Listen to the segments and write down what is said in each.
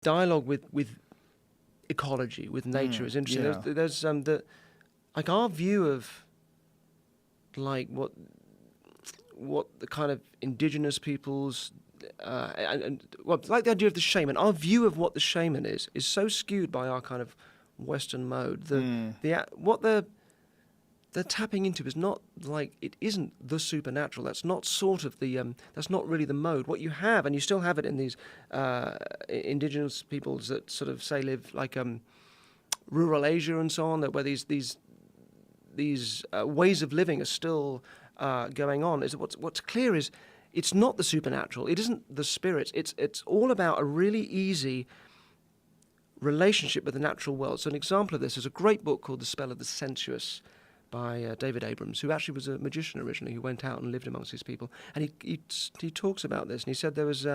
dialogue with ecology, with nature is interesting. Yeah. There's like our view of like what the kind of indigenous peoples and well, like the idea of the shaman. Our view of what the shaman is so skewed by our kind of Western mode. What they're tapping into is not like, it isn't the supernatural. That's not sort of the that's not really the mode. What you have, and you still have it in these indigenous peoples that sort of say live like rural Asia and so on, that where these ways of living are still going on. Is what's clear is it's not the supernatural. It isn't the spirits. It's all about a really easy relationship with the natural world. So an example of this is a great book called The Spell of the Sensuous by David Abrams, who actually was a magician originally, who went out and lived amongst these people. And he talks about this, and he said there was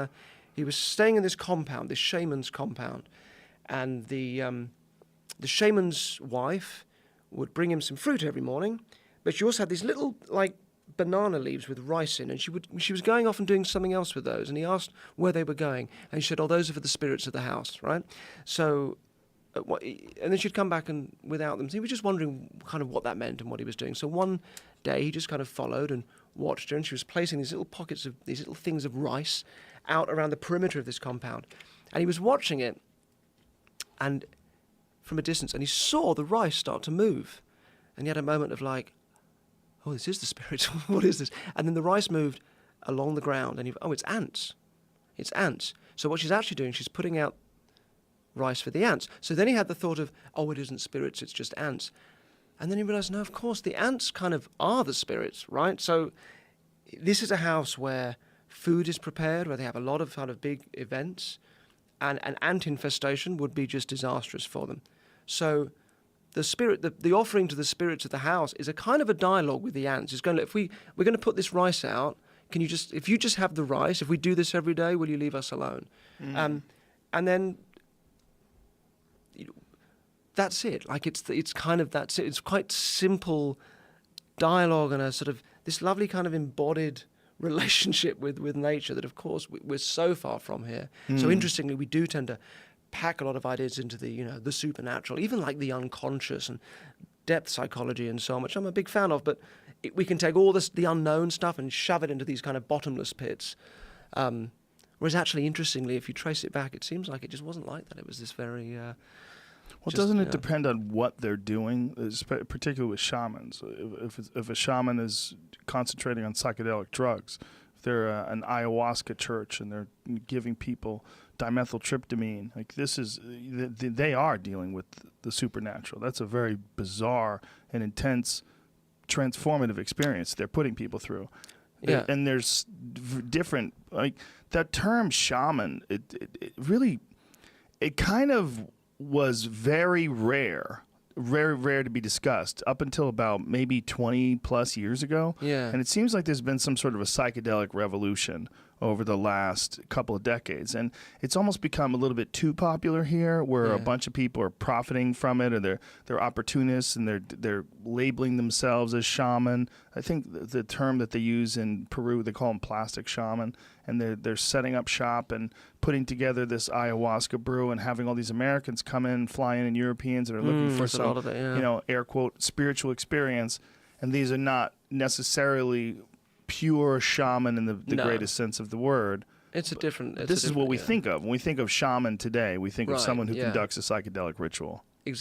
he was staying in this compound, this shaman's compound, and the shaman's wife would bring him some fruit every morning, but she also had these little like banana leaves with rice in, and she was going off and doing something else with those. And he asked where they were going, and she said, "Oh, those are for the spirits of the house, right?" So. And then she'd come back and without them. So he was just wondering kind of what that meant and what he was doing. So one day he just kind of followed and watched her, and she was placing these little pockets of these little things of rice out around the perimeter of this compound. And he was watching it, and from a distance, and he saw the rice start to move. And he had a moment of like, oh, this is the spirit. What is this? And then the rice moved along the ground, and it's ants. It's ants. So what she's actually doing, she's putting out rice for the ants. So then he had the thought of, oh, it isn't spirits, it's just ants. And then he realized, no, of course, the ants kind of are the spirits, right? So this is a house where food is prepared, where they have a lot of kind of big events, and an ant infestation would be just disastrous for them. So the offering to the spirits of the house is a kind of a dialogue with the ants. It's going, if we're going to put this rice out, if you just have the rice, if we do this every day, will you leave us alone? And then that's it. Like it's kind of that's it. It's quite simple dialogue and a sort of this lovely kind of embodied relationship with nature that, of course, we're so far from here. So interestingly, we do tend to pack a lot of ideas into the supernatural, even like the unconscious and depth psychology and so on, which I'm a big fan of. But we can take all the unknown stuff and shove it into these kind of bottomless pits. Whereas actually, interestingly, if you trace it back, it seems like it just wasn't like that. It was this very well, doesn't it depend on what they're doing, particularly with shamans? If a shaman is concentrating on psychedelic drugs, if they're an ayahuasca church and they're giving people dimethyltryptamine, like they are dealing with the supernatural. That's a very bizarre and intense, transformative experience they're putting people through. Yeah. And there's different, like that term shaman, it really, it kind of was very rare to be discussed up until about maybe 20 plus years ago. Yeah. And it seems like there's been some sort of a psychedelic revolution over the last couple of decades. And it's almost become a little bit too popular here, where a bunch of people are profiting from it, or they're opportunists and they're labeling themselves as shaman. I think the term that they use in Peru, they call them plastic shaman, and they're setting up shop and putting together this ayahuasca brew and having all these Americans come in, fly in, and Europeans that are looking for some, air quote, spiritual experience. And these are not necessarily pure shaman in the greatest sense of the word. It's a different. This is what we think of when we think of shaman today. We think of someone who yeah. conducts a psychedelic ritual.